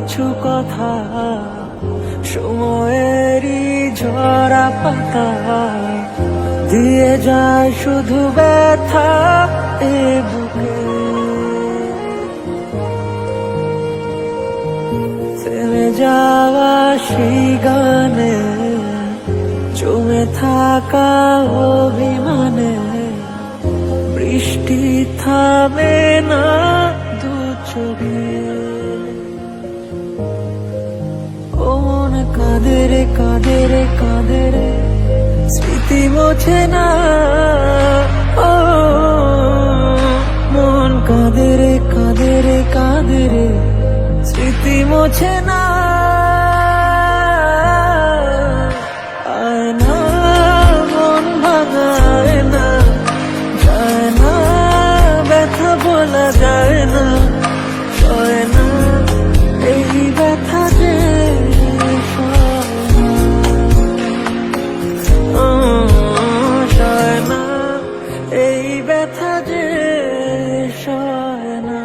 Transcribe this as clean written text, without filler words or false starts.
কিছু কথা সময়েরই ঝরা পাতা দিয়ে যায় শুধু ব্যথা এ বুকে। থেমে যাওয়া সেই গানে জমে থাকা অভিমানে বৃষ্টি থামে না দু চোখে। ও মন কাঁদে রে কাঁদে রে কাঁদে রে স্মৃতি মোছে না। ও মন কাঁদে রে কাঁদে রে কাঁদে রে স্মৃতি মোছে না। আয় না মন ভাঙায় না, যায় না ব্যথা বলা যায় না, সয় না এই ব্যথা যে সয় না এই ব্যথা যে সয় না।